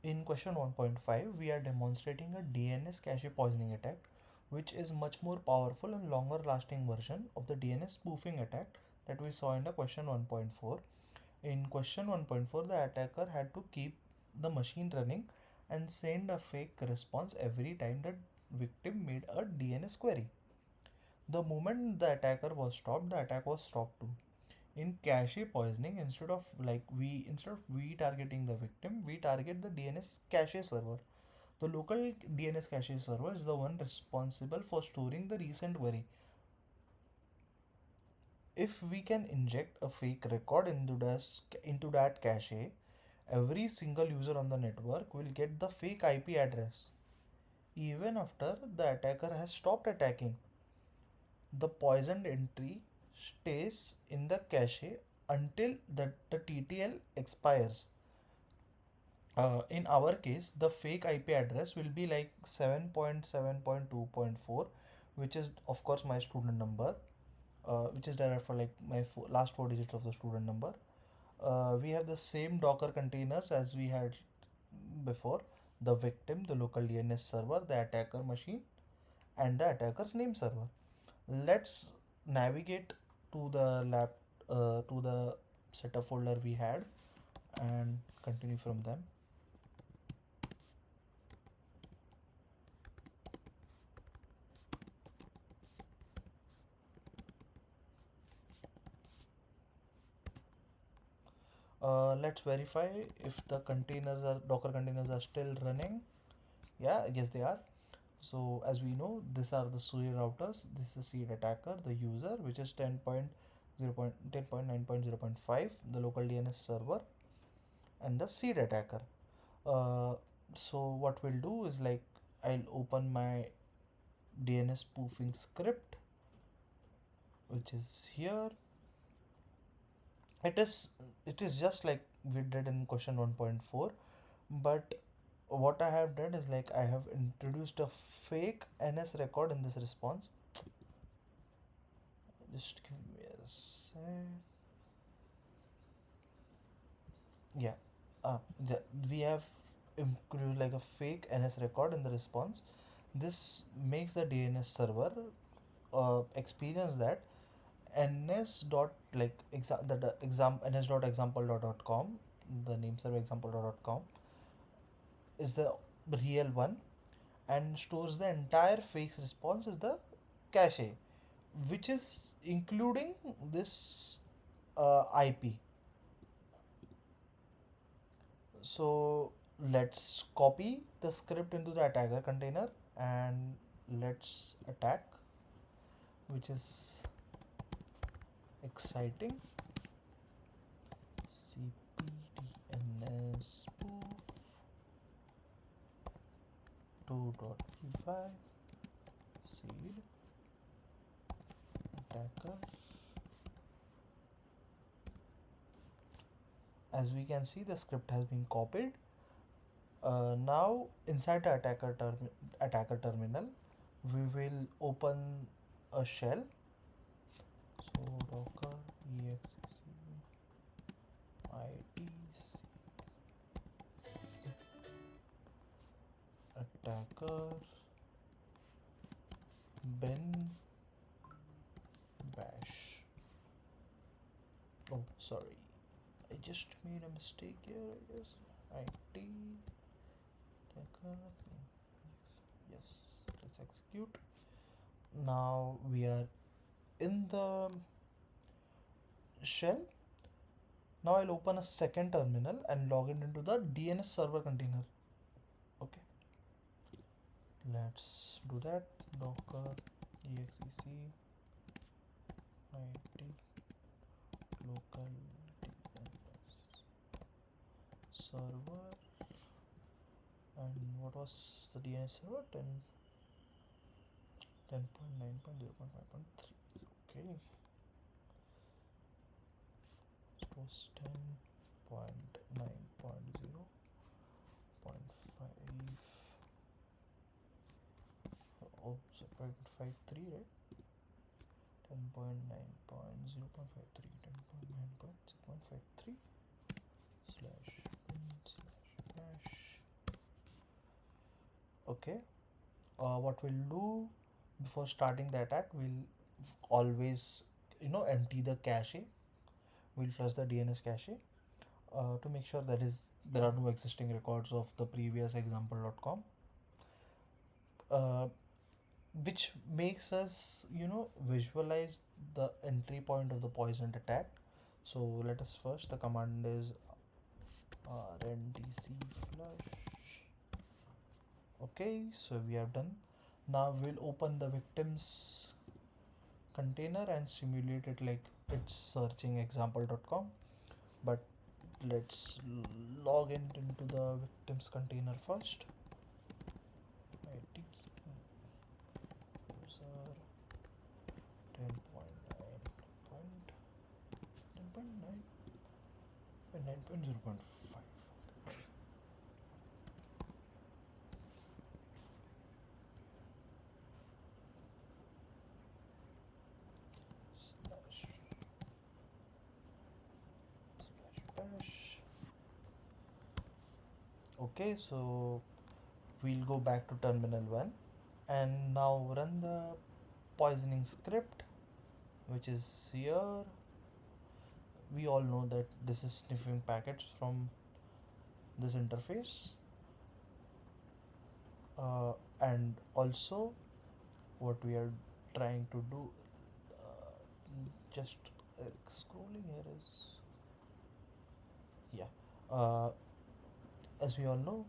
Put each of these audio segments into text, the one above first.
In question 1.5, we are demonstrating a DNS cache poisoning attack, which is much more powerful and longer lasting version of the DNS spoofing attack that we saw in the question 1.4. In question 1.4, the attacker had to keep the machine running and send a fake response every time the victim made a DNS query. The moment the attacker was stopped, the attack was stopped too. In cache poisoning, instead of we targeting the victim, we target the DNS cache server. The local DNS cache server is the one responsible for storing the recent query. If we can inject a fake record into that cache, every single user on the network will get the fake IP address. Even after the attacker has stopped attacking, the poisoned entry stays in the cache until the TTL expires. In our case, the fake IP address will be like 7.7.2.4, which is of course my student number, which is derived for like my last four digits of the student number. We have the same Docker containers as we had before: the victim, the local DNS server, the attacker machine, and the attacker's name server. Let's navigate to the to the setup folder we had and continue from them. Let's verify if the Docker containers are still running. Yeah, yes they are. So as we know, these are the serial routers. This is seed attacker, the user, which is 10.9.0.5, the local DNS server, and the seed attacker. Uh, so what we'll do is like I'll open my DNS spoofing script, which is here. It is just like we did in question 1.4, but what I have done is like I have introduced a fake NS record in this response. Just give me a sec. Yeah, we have included like a fake NS record in the response. This makes the DNS server experience that ns dot like the exam ns dot example dot com, the name server example dot com is the real one, and stores the entire fake response as the cache, which is including this IP. So let's copy the script into the attacker container and let's attack, which is exciting. cpdns spoof 2.5 seed attacker. As we can see, the script has been copied. Now inside the attacker terminal, we will open a shell. So docker exe attacker bin bash. Oh, sorry, I just made a mistake here, I guess. it attacker. Yes, let's execute. Now we are in the shell. Now I'll open a second terminal and log in into the DNS server container. Okay, let's do that. Docker exec it local DNS server, and what was the DNS server? 10.9.0.5.3. Okay, it was 10.9.0.5. Oh, so 0.53, right? 10.9.0.53, 10.9.0.53 slash bin slash bash Okay, what we'll do before starting the attack, we'll always empty the cache. We'll flush the DNS cache to make sure that is there are no existing records of the previous example.com, uh, which makes us visualize the entry point of the poisoned attack. So let us first, the command is rndc flush. Okay, so we have done. Now we'll open the victims container and simulate it like it's searching example.com, but let's log in into the victims container first. ID user 10.9.10.9.9.0.5. Slash bash. Okay, so we'll go back to terminal 1 and now run the poisoning script, which is here. We all know that this is sniffing packets from this interface, and also what we are trying to do, uh, just scrolling here is, yeah, as we all know,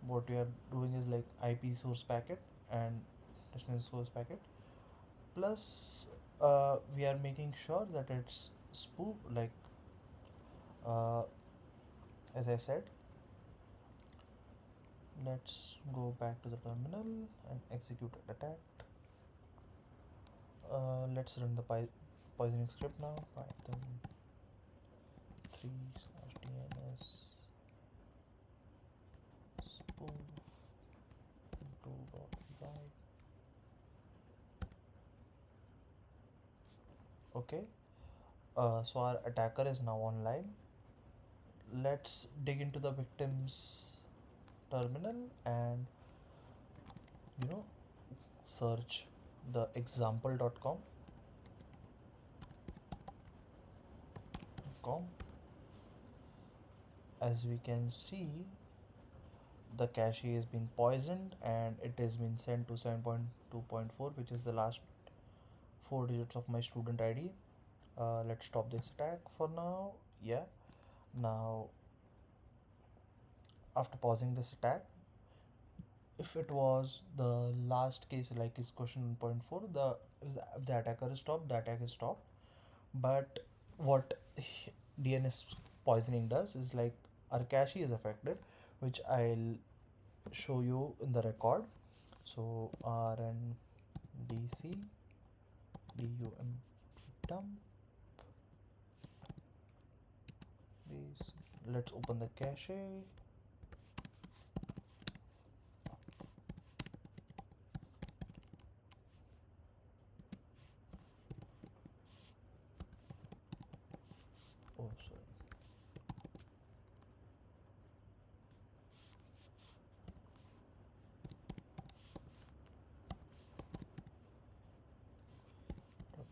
what we are doing is like IP source packet and destination source packet, plus we are making sure that it's spoof, like uh, as I said. Let's go back to the terminal and execute attack. Let's run the poisoning script now. Python 3/DNS spoof 2.5. Okay, so our attacker is now online. Let's dig into the victim's terminal and search the example.com. As we can see, the cache has been poisoned and it has been sent to 7.2.4, which is the last 4 digits of my student ID. Let's stop this attack for now. Yeah, now after pausing this attack, if it was the last case, like is question 1.4, if the attacker is stopped, the attack is stopped. But what DNS poisoning does is, like, our cache is affected, which I'll show you in the record. So rndc dum dump this. Let's open the cache. Oh, sorry.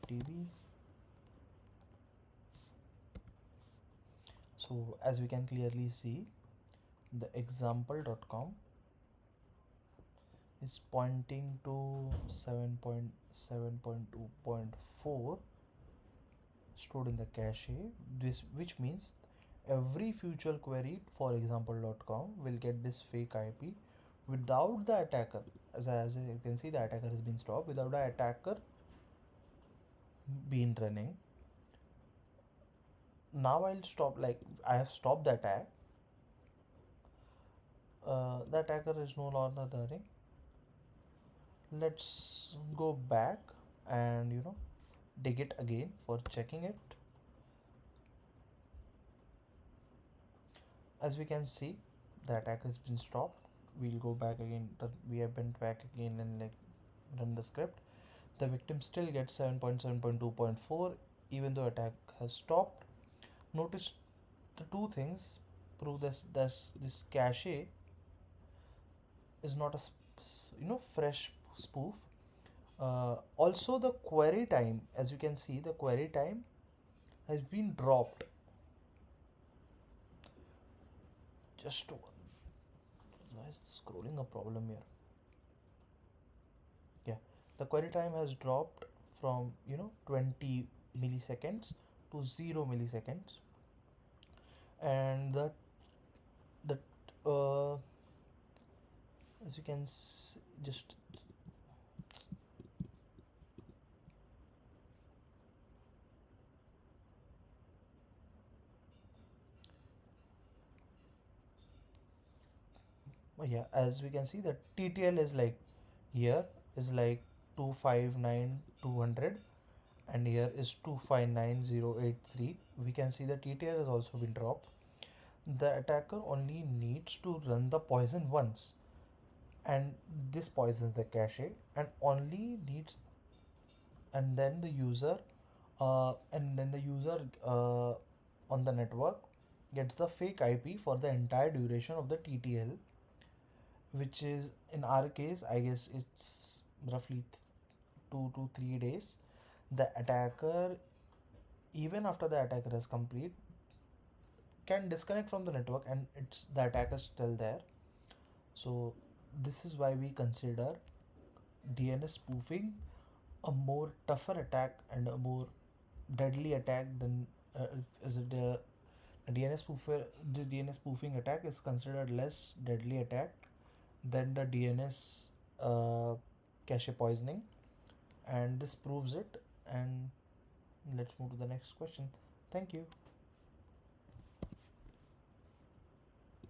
.tv. So as we can clearly see, the example.com is pointing to 7.7.2.4 stored in the cache. This, which means every future query for example.com will get this fake IP without the attacker. As you can see, the attacker has been stopped. Without the attacker been running, now I'll stop, like I have stopped the attack. The attacker is no longer running. Let's go back and dig it again for checking it. As we can see, the attack has been stopped. We'll go back again. We have been back again and like run the script. The victim still gets 7.7.2.4 even though attack has stopped. Notice the two things prove this cache is not a fresh spoof. Also the query time, as you can see, the query time has been dropped. Just one. Why is scrolling a problem here? Yeah, the query time has dropped from 20 milliseconds to 0 milliseconds, and the as you can just yeah, as we can see, the TTL is like here is like 259,200, and here is 259,083. We can see the TTL has also been dropped. The attacker only needs to run the poison once, and this poisons the cache, and only needs and then the user on the network gets the fake IP for the entire duration of the TTL, which is in our case, I guess it's roughly 2 to 3 days. The attacker, even after the attacker is complete, can disconnect from the network, and it's the attacker still there. So this is why we consider DNS spoofing a more tougher attack and a more deadly attack than is it the DNS spoofer. The DNS spoofing attack is considered less deadly attack than the DNS cache poisoning, and this proves it. And let's move to the next question. Thank you.